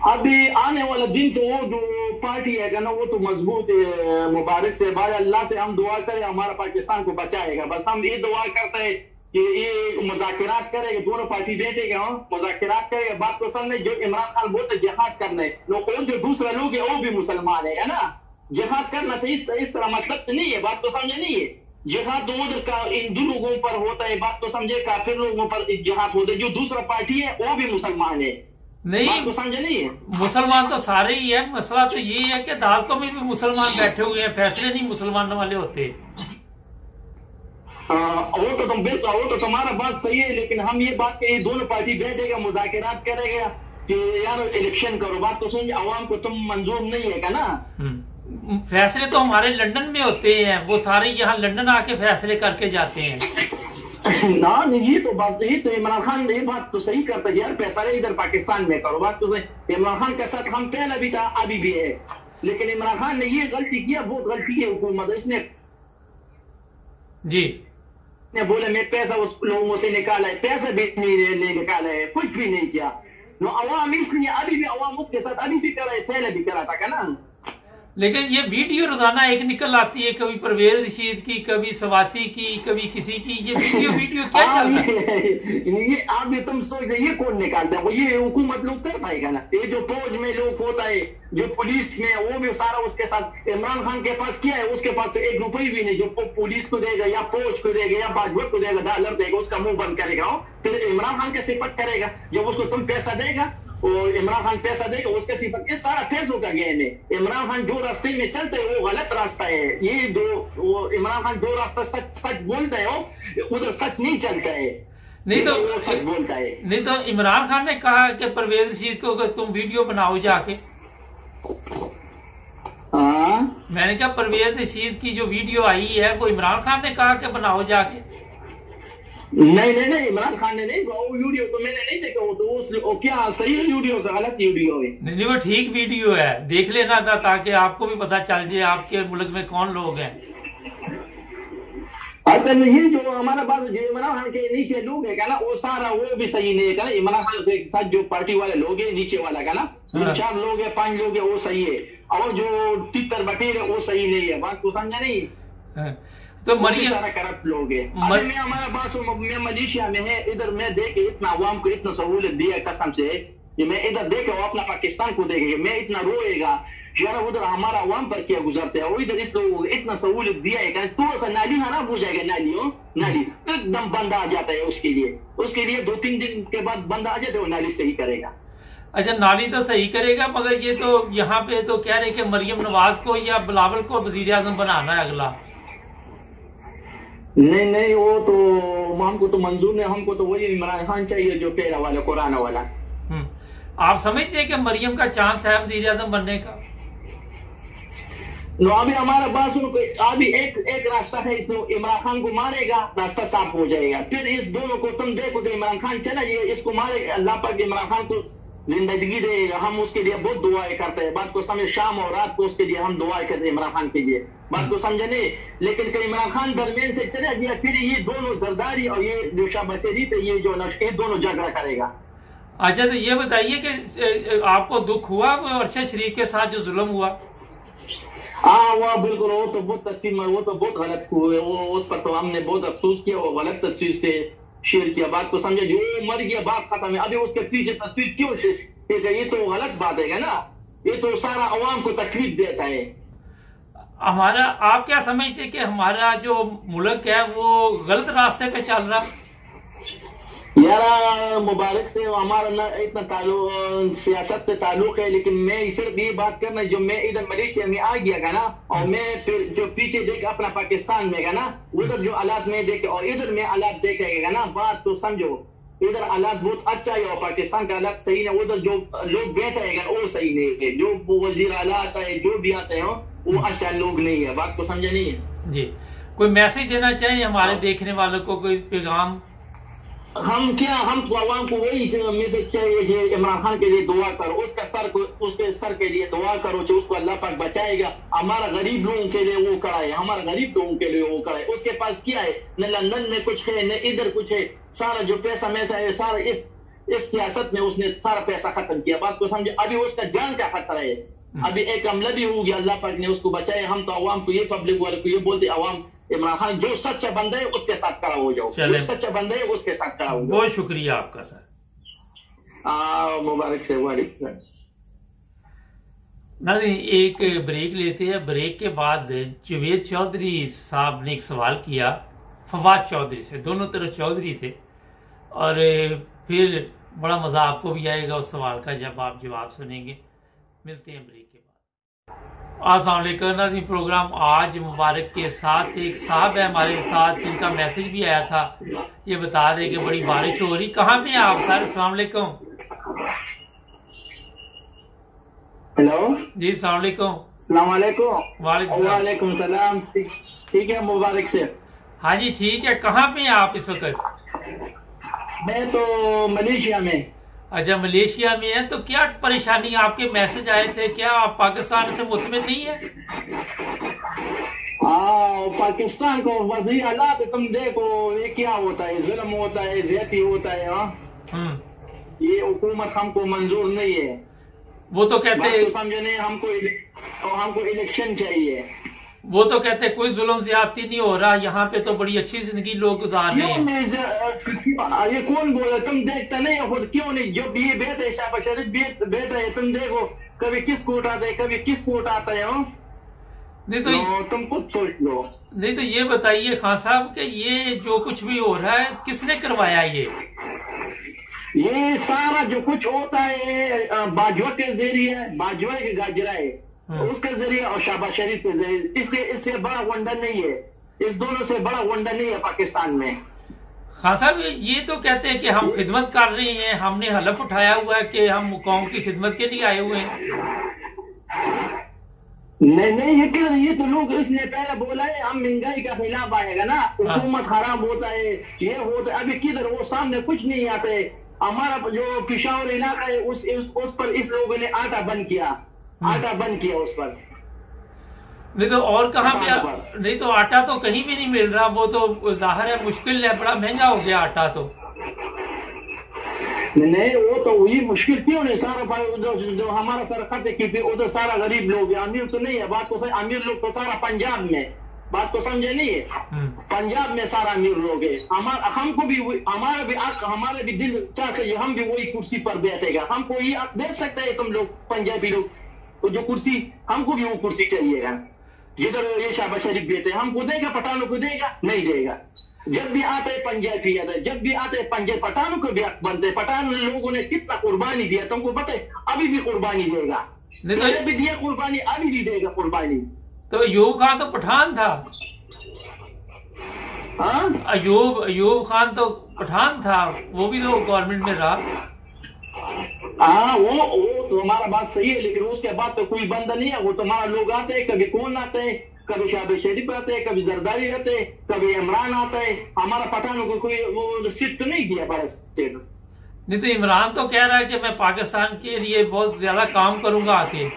Speaker 2: अभी आने वाला दिन तो वो जो पार्टी है ना, वो तो मजबूत है। मुबारक से भाई, अल्लाह से हम दुआ करें हमारा पाकिस्तान को बचाएगा। बस हम ये दुआ करते हैं कि ये मुज़ाकिरात करेगा, दोनों पार्टी बैठेगा, मुज़ाकिरात करेगा, बात को समझे। जो इमरान खान बोलते जिहाद करने, और जो दूसरा लोग है वो भी मुसलमान है ना। जिहाद करना से इस तरह मतलब नहीं है, बात को समझे नहीं है। जिहाद तो उधर का हिंदू लोगों पर होता है, बात को समझे, काफिर लोगों पर जिहाद होता है। जो दूसरा पार्टी है वो भी मुसलमान है,
Speaker 1: नहीं
Speaker 2: तो समझे नहीं है,
Speaker 1: मुसलमान तो सारे ही है। मसला तो ये है कि अदालतों में भी मुसलमान बैठे हुए हैं, फैसले नहीं मुसलमानों वाले होते।
Speaker 2: वो तो तुम बिल्कुल, वो तो तुम्हारा बात सही है, लेकिन हम ये बात करें, दोनों पार्टी बैठेगा, मुज़ाकरात करेगा कि यार इलेक्शन करो, बात तो समझे, आवाम को तुम मंजूर नहीं है का ना।
Speaker 1: फैसले तो हमारे लंदन में होते हैं, वो सारे यहाँ लंदन आके फैसले करके जाते हैं।
Speaker 2: ना ये तो बात नहीं, तो इमरान खान ये बात तो सही करता है यार, फैसले इधर पाकिस्तान में करो, बात तो सही। इमरान खान के साथ हम पहले भी था, अभी भी है, लेकिन इमरान खान ने ये गलती किया, बहुत गलती की हुकूमत, इसने
Speaker 1: जी
Speaker 2: ने बोले मैं पैसा उस लोगों से निकाला है, पैसा भी नहीं निकाला है, कुछ भी नहीं किया। नो अवाम इसलिए अभी भी अवाम उसके साथ अभी भी करा है, पहले भी करा था ना।
Speaker 1: लेकिन ये वीडियो रोजाना एक निकल आती है, कभी परवेज रशीद की, कभी स्वाति की, कभी किसी की, ये वीडियो क्या चल रहा है?
Speaker 2: ये आप भी तुम सोच रहे, ये कौन निकालता है? ये हुकूमत लोग करता है ना, ये जो फौज में लोग होता है, जो पुलिस में, वो भी सारा उसके साथ। इमरान खान के पास क्या है? उसके पास तो एक रुपये भी नहीं, जो पुलिस को देगा या फौज को देगा या भाजपा को देगा, डॉलर देगा, उसका मुंह बंद करेगा, फिर इमरान खान के सिपट करेगा। जब उसको तुम पैसा देगा और इमरान खान पैसा देगा, उसके सिपट, ये सारा पैसों का गेम है। इमरान खान जो रास्ते में चलते है वो गलत रास्ता है। ये वो इमरान खान जो रास्ता सच बोलता है, उधर सच नहीं चलता है,
Speaker 1: नहीं तो
Speaker 2: वो सच बोलता है।
Speaker 1: नहीं तो इमरान खान ने कहा कि परवेज रशीद को तुम वीडियो बनाओ जाके। मैंने कहा परवेज रशीद की जो वीडियो आई है वो इमरान खान ने कहा कि बनाओ जाके।
Speaker 2: नहीं, इमरान खान ने नहीं, वो वीडियो तो मैंने नहीं देखा, वो क्या सही वीडियो का गलत वीडियो है? नहीं,
Speaker 1: वो ठीक वीडियो है, देख लेना था ताकि आपको भी पता चल जाए आपके मुल्क में कौन लोग हैं।
Speaker 2: अच्छा, ये जो हमारा बात, जो इमरान खान के नीचे लोग है ना, वो सारा वो भी सही नहीं है का ना। इमरान खान के साथ जो पार्टी वाले लोग है नीचे वाला का ना, 4 लोग है, 5 लोग है, वो सही है, और जो तितर बटेर है वो सही नहीं है, बात को समझा नहीं।
Speaker 1: तो मरियम
Speaker 2: सारा करप्ट लोग है। मैं हमारा बात, मैं मलेशिया में है, इधर मैं देखे इतना अवाम को इतना सहूलियत दिया कसम से, ये मैं इधर देखे वो अपना पाकिस्तान को देखेगा, मैं इतना रोएगा यार, उधर हमारा अवाम पर क्या गुजरते हैं, वो इधर इस लोगों को इतना सहूलियत दिया है, थोड़ा सा नाली खराब हो जाएगा, नाली एकदम बंद आ जाता है, उसके लिए 2-3 दिन के बाद बंद आ जाता है, वो नाली सही करेगा।
Speaker 1: अच्छा, नाली तो सही करेगा, मगर ये तो यहाँ पे तो कह रहे कि मरियम नवाज को या बिलावल को वजीर आजम बनाना है अगला।
Speaker 2: नहीं, वो तो हमको तो मंजूर नहीं, हमको तो वही इमरान खान चाहिए जो पहला वाला, कुरान वाला।
Speaker 1: आप समझते हैं कि मरियम का चांस है वजीर आजम बनने का?
Speaker 2: अभी हमारा बात सुनो, अभी एक रास्ता है, इसमें इमरान खान को मारेगा, रास्ता साफ हो जाएगा। फिर इस दोनों को तुम देखो तो इमरान खान चला जाएगा, इसको मारेगा, अल्लाह पाक इमरान खान को जिंदगी देगा। हम उसके लिए बहुत दुआएं करते हैं, बात को समझे, शाम और रात को उसके लिए हम दुआएं करते हैं इमरान खान के लिए, बात को समझे नहीं। लेकिन फिर इमरान खान दरमियान से चला गया, फिर ये दोनों जरदारी और ये जो शाहबाज शरीफ है, ये जो ये दोनों झगड़ा करेगा।
Speaker 1: अच्छा, तो ये बताइए कि आपको दुख हुआ अरशद शरीफ के साथ जो जुल्म हुआ?
Speaker 2: हाँ, वह बिल्कुल, वो तो बहुत तस्वीर, वो तो बहुत गलत हुए, वो उस पर तो हमने बहुत अफसोस किया, वो गलत तस्वीर से शेयर किया, बात को समझे, जो मर गया बात खत्म है, अभी उसके पीछे तस्वीर क्यों शेयर? ये तो गलत बात है ना, ये तो सारा अवाम को तकलीफ देता है।
Speaker 1: हमारा, आप क्या समझते हैं कि हमारा जो मुल्क है वो गलत रास्ते पे चल रहा?
Speaker 2: यार मुबारक से हमारा ना इतना ताल्लुक सियासत से ताल्लुक है, लेकिन मैं सिर्फ ये बात करना, जो मैं इधर मलेशिया में आ गया का ना, और मैं फिर जो पीछे देख अपना पाकिस्तान में का ना, उधर जो हालात में देखे और इधर में हालात देखेगा ना, बात को समझो, इधर हालात बहुत अच्छा है और पाकिस्तान का हालात सही है, उधर जो लोग बैठे हैं वो सही नहीं है, जो वजीर आला आता है, जो भी आते हैं वो अच्छा लोग नहीं है, बात को समझे नहीं है
Speaker 1: जी। कोई मैसेज देना चाहिए हमारे देखने वालों को, कोई पैगाम?
Speaker 2: हम तो आवाम को वही मैसेज चाहिए कि इमरान खान के लिए दुआ करो, उसके सर के लिए दुआ करो, जो उसको अल्लाह पाक बचाएगा। हमारा गरीब लोगों के लिए वो खड़ा है, हमारा गरीब लोगों के लिए वो खड़ा है। उसके पास क्या है? न लंदन में कुछ है, न इधर कुछ है, सारा जो पैसा मैसा है सारा इस सियासत में उसने सारा पैसा खत्म किया, बात को समझे। अभी उसका जान का खतरा है, अभी एक हमला भी हो गया, अल्लाह पाक ने उसको बचाया। हम तो आवाम को ये, पब्लिक वाले को ये बोलते, आवाम इमरान खान जो सच्चा बंदा है उसके साथ खड़ा हो जाओ, जो सच्चा बंदा है उसके साथ खड़ा हो जाओ।
Speaker 1: बहुत शुक्रिया आपका सर,
Speaker 2: मुबारक से।
Speaker 1: नहीं, एक ब्रेक लेते हैं, ब्रेक के बाद जावेद चौधरी साहब ने एक सवाल किया फवाद चौधरी से, दोनों तरफ चौधरी थे, और फिर बड़ा मजा आपको भी आएगा उस सवाल का जब आप जवाब सुनेंगे। मिलते हैं ब्रेक के बाद। अस्सलाम वालेकुम नाज़रीन, प्रोग्राम आज मुबारक के साथ एक साहब है हमारे साथ, जिनका मैसेज भी आया था, ये बता दें कि बड़ी बारिश हो रही। कहाँ पे हैं आप सर? अस्सलाम वालेकुम।
Speaker 2: हेलो
Speaker 1: जी अस्सलाम वालेकुम।
Speaker 2: अस्सलाम वालेकुम।
Speaker 1: वालेकुम
Speaker 2: सलाम। ठीक है, मुबारक से।
Speaker 1: हाँ जी ठीक है। कहाँ पे हैं आप इस वक्त?
Speaker 2: मैं तो मलेशिया में।
Speaker 1: अच्छा मलेशिया में है, तो क्या परेशानी? आपके मैसेज आए थे, क्या आप पाकिस्तान से मुतमिन नहीं है?
Speaker 2: पाकिस्तान को वज़ीर आला तो तुम देखो ये क्या होता है, जुल्म होता है, ज्यादती होता है। ये हुकूमत हमको मंजूर नहीं है।
Speaker 1: वो तो कहते हैं,
Speaker 2: समझे नहीं, हमको इलेक्शन चाहिए।
Speaker 1: वो तो कहते हैं कोई जुल्म ज्यादती नहीं हो रहा, यहाँ पे तो बड़ी अच्छी जिंदगी लोग गुजार रहे हैं।
Speaker 2: ये कौन बोला? तुम देखता नहीं हो खुद? क्यों नहीं? जब ये बेटा है शहबाज शरीफ बेटा है, तुम देखो कभी किसको उठाते है, कभी किसको उठाता है।
Speaker 1: नहीं तो
Speaker 2: तुम खुद सोच लो।
Speaker 1: नहीं तो ये बताइए खान साहब कि ये जो कुछ भी हो रहा है किसने करवाया?
Speaker 2: ये सारा जो कुछ होता है बाजवा के जरिए, बाजवा के गाजरा है उसके जरिए और शहबाज शरीफ के जरिए। इससे बड़ा वंडर नहीं है, इस दोनों से बड़ा वंडर नहीं है पाकिस्तान में।
Speaker 1: खान साहब ये तो कहते हैं कि हम खिदमत कर रहे हैं, हमने हलफ उठाया हुआ है कि हम कौम की खिदमत के लिए आए हुए हैं।
Speaker 2: नहीं ये तो लोग, इसने पहले बोला है हम महंगाई का खिलाफ आएगा ना, हुकूमत खराब होता है, ये होता है। अभी किधर वो सामने कुछ नहीं आते। हमारा जो पिशावर इलाका है उस पर इस लोगों ने आटा बंद किया उस पर।
Speaker 1: नहीं तो और कहाँ पे? नहीं तो आटा तो कहीं भी नहीं मिल रहा, वो तो जाहिर है मुश्किल है, बड़ा महंगा हो गया आटा तो।
Speaker 2: नहीं वो तो वही मुश्किल क्यों नहीं? सारा जो हमारा सरखत है वो तो सारा गरीब लोग है, अमीर तो नहीं है। बात को अमीर लोग तो सारा पंजाब में, बात को समझे नहीं है? पंजाब में सारा अमीर लोग है। हमको भी हमारा भी दिल चाहते हम भी वही कुर्सी पर बैठेगा। हमको ये आप देख सकते हैं तुम लोग पंजाबी लोग, तो जो कुर्सी हमको भी वो कुर्सी चाहिएगा जिधर ये शहबाज शरीफ बैठे। हमको देगा, पठानों को देगा? नहीं देगा। जब भी आते हैं पंजाबी आता है, जब भी आते हैं पंजाब पठानों को भी हक बनते। पठान लोगों ने कितना कुर्बानी दिया तुमको पता है? अभी भी कुर्बानी देगा, पहले भी दिया कुर्बानी, अभी भी देगा कुर्बानी।
Speaker 1: तो अयूब खान तो पठान था। अयूब खान तो पठान था, वो भी तो गवर्नमेंट में रहा।
Speaker 2: वो तो हमारा बात सही है, लेकिन उसके बाद तो कोई बंदा नहीं है। वो तुम्हारा लोग आते हैं, कभी कौन आते हैं, कभी शहबाज शरीफ आते हैं, कभी जरदारी आते हैं, कभी इमरान आता है। हमारा पठानों को कोई वो सीट तो नहीं दिया भारत।
Speaker 1: नहीं तो इमरान तो कह रहा है कि मैं पाकिस्तान के लिए बहुत ज्यादा काम करूंगा आके।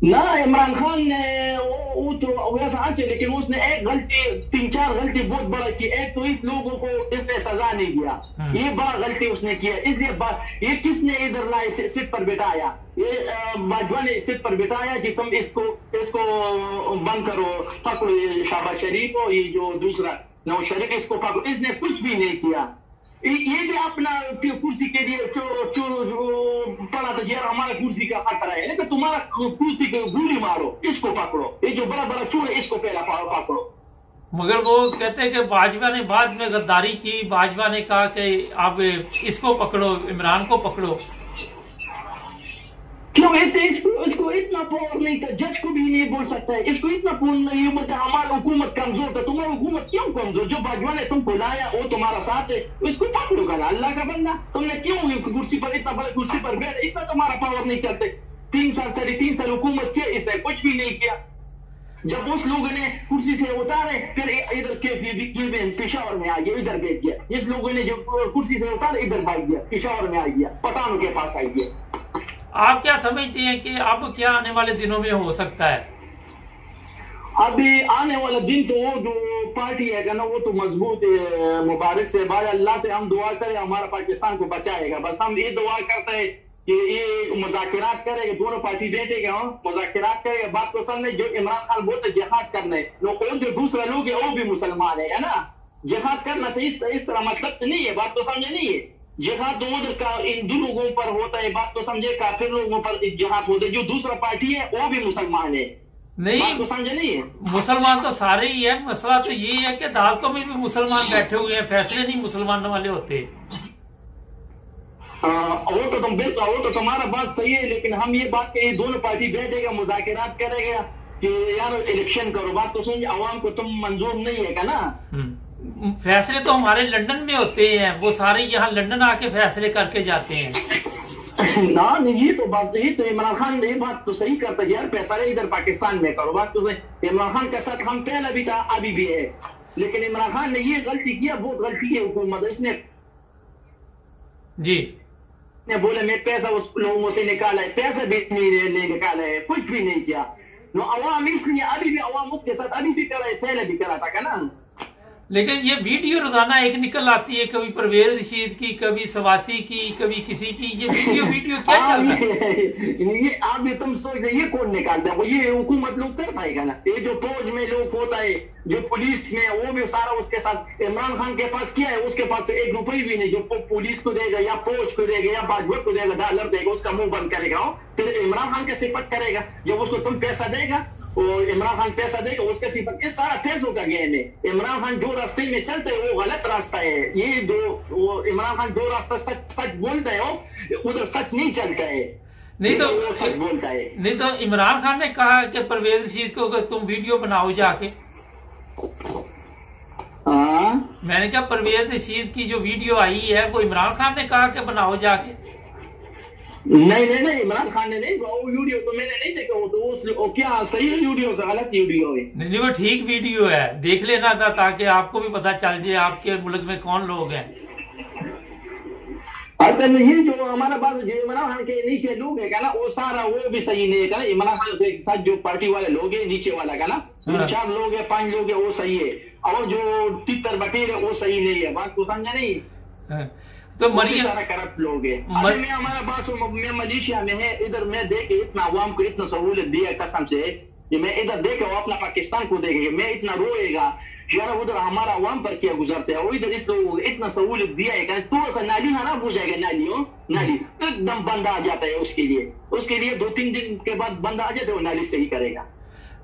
Speaker 2: ना इमरान खान ने वो तो वैसा अच्छे, लेकिन उसने एक गलती, 3-4 गलती बहुत बड़ा की। एक तो इस लोगों को इसने सजा नहीं दिया, ये बड़ा गलती उसने किया। इसलिए ये किसने इधर लाए सीट पर बिठाया? ये बाजवा ने सीट पर बिठाया कि तुम इसको बंद करो, पकड़ो ये शहबाज शरीफ हो, ये जो दूसरा नवाज शरीफ, इसको पकड़ो। इसने कुछ भी नहीं किया। ये भी अपना कुर्सी के लिए पड़ा तो यार हमारा कुर्सी का खतरा है, लेकिन तुम्हारा कुर्सी को गोली मारो, इसको पकड़ो, ये जो बड़ा बड़ा चोर है इसको पहला पकड़ो।
Speaker 1: मगर वो कहते हैं कि बाजवा ने बाद में गद्दारी की। बाजवा ने कहा कि आप इसको पकड़ो, इमरान को पकड़ो।
Speaker 2: क्यों इसको इतना पावर नहीं था? जज को भी नहीं बोल सकता है, इसको इतना पावर नहीं बोलता। हमारा हुकूमत कमजोर था। तुम्हारी हुकूमत क्यों कमजोर? जो बाजवा ने तुमको लाया वो तुम्हारा साथ है, इसको पकड़ो। गला अल्लाह का बंदा, तुमने क्यों कुर्सी पर इतना बड़े कुर्सी पर बैठ, इतना तुम्हारा पावर नहीं चलते। 3 साल 3.5 हुकूमत किया, इसने कुछ भी नहीं किया। जब उस लोगों ने कुर्सी से उतारे, फिर इधर पेशावर में आ गया, इधर बैठ गया। इस लोगों ने जो कुर्सी से उतारे इधर भाग गया, पेशावर में आ गया, पठानों के पास आ गया।
Speaker 1: आप क्या समझते हैं कि अब क्या आने वाले दिनों में हो सकता है?
Speaker 2: अभी आने वाला दिन तो वो जो पार्टी है ना वो तो मजबूत है। मुबारक से भाई, अल्लाह से हम दुआ करें हमारा पाकिस्तान को बचाएगा। बस हम ये दुआ करते हैं कि ये मुज़ाकिरात करेगा, दोनों पार्टी बैठेगा, मुज़ाकिरात करेगा। बात को समझे, जो इमरान खान बोलते जिहाद करने, और जो दूसरा लोग है वो भी मुसलमान है ना। जिहाद करना से इस तरह मतलब नहीं है, बात तो समझे नहीं है। जिहाद तो उधर का हिंदू लोगों पर होता है, बात तो समझे, काफिर लोगों पर जिहाद होता है। जो दूसरा पार्टी है वो भी मुसलमान है,
Speaker 1: नहीं
Speaker 2: बात तो समझे नहीं है।
Speaker 1: मुसलमान तो सारे ही है। मसला तो ये है कि अदालतों में भी मुसलमान बैठे हुए हैं, फैसले नहीं मुसलमानों वाले होते।
Speaker 2: वो तो तुम बिल्कुल, वो तो तुम्हारा बात सही है, लेकिन हम ये बात करें दोनों पार्टी बैठेगा मुज़ाकरात करेगा कि यार इलेक्शन करो, बात तो समझ आवाम को तुम मंजूर नहीं है का ना।
Speaker 1: फैसले तो हमारे लंदन में होते हैं, वो सारे यहाँ लंदन आके फैसले करके जाते हैं।
Speaker 2: ना नहीं, ये तो बात नहीं, तो इमरान खान ये बात तो सही करता है यार, फैसले इधर पाकिस्तान में करो, बात तो सही। इमरान खान के साथ हम पहले भी था, अभी भी है, लेकिन इमरान खान ने ये गलती किया, बहुत गलती की हुकूमत इसने
Speaker 1: जी
Speaker 2: ने बोले मैं पैसा उस लोगों से निकाला है, पैसा भी नहीं निकाला है, कुछ भी नहीं किया। नो अवाम इसलिए अभी भी अवाम उसके साथ अभी भी करा है, पहले भी करा था ना।
Speaker 1: लेकिन ये वीडियो रोजाना एक निकल आती है, कभी परवेज रशीद की, कभी स्वाति की, कभी किसी की, ये वीडियो क्या चल रहा है?
Speaker 2: ये आप भी तुम सोच रहे ये कौन निकालता है? ये हुकूमत लोग करता है ना, ये जो फौज में लोग होता है, जो पुलिस में, वो भी सारा उसके साथ। इमरान खान के पास क्या है? उसके पास तो 1 रुपये भी नहीं, जो पुलिस को देगा या फौज को देगा या भाजपा को देगा, डॉलर देगा, उसका मुंह बंद करेगा, फिर इमरान खान के सिफत करेगा। जब उसको तुम पैसा देगा और इमरान खान पैसा देगा, उसके सिफत, इस सारा पैसों का गेम है। इमरान खान जो रास्ते में चलते है वो गलत रास्ता है। ये जो वो इमरान खान जो रास्ता सच बोलता है उधर सच नहीं चलता है,
Speaker 1: नहीं तो
Speaker 2: वो सच बोलता है।
Speaker 1: नहीं तो इमरान खान ने कहा कि परवेज रशीद को तुम वीडियो बनाओ जाके। मैंने कहा परवेज रशीद की जो वीडियो आई है वो इमरान खान ने कहा कि बनाओ जाके।
Speaker 2: नहीं, इमरान खान ने नहीं, वो वीडियो तो मैंने नहीं देखा, वो तो क्या सही वीडियो का गलत वीडियो है? नहीं,
Speaker 1: वो ठीक वीडियो है, देख लेना था ताकि आपको भी पता चल जाए आपके मुल्क में कौन लोग हैं।
Speaker 2: अच्छा, ये जो हमारा बात जो इमरान खान के नीचे लोग है का ना, वो सारा वो भी सही नहीं है का ना। इमरान खान के साथ जो पार्टी वाले लोग है नीचे वाला का ना, 4 लोग है 5 लोग है, वो सही है, और जो तितर बटेर है वो सही नहीं है, बात को समझा नहीं।
Speaker 1: तो मरियम
Speaker 2: सारा करप्ट लोग है। मैं हमारा बात मैं मलेशिया में है, इधर मैं देखे इतना अवाम को इतना सहूलियत दिया कसम से, ये मैं इधर देखे वो अपना पाकिस्तान को देखेगा, मैं इतना रोएगा यार, उधर हमारा अवाम पर क्या गुजरते हैं, वो इधर इस लोगों को इतना सहूलियत दिया है, थोड़ा सा नाली खराब हो जाएगा, नाली एकदम बंद आ जाता है, उसके लिए 2-3 दिन के बाद बंद आ जाता है, वो नाली सही करेगा।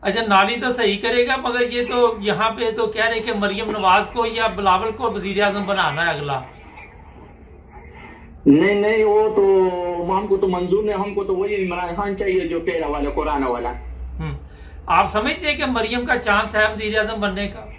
Speaker 1: अच्छा, नाली तो सही करेगा, मगर ये तो यहाँ पे तो कह रहे कि मरियम नवाज को या बिलावल को वजीर आजम बनाना है अगला।
Speaker 2: नहीं, वो तो हमको तो मंजूर नहीं, हमको तो वही इमरान खान चाहिए जो पहला वाला कुराना वाला।
Speaker 1: आप समझते हैं कि मरियम का चांस है वजीर आजम बनने का?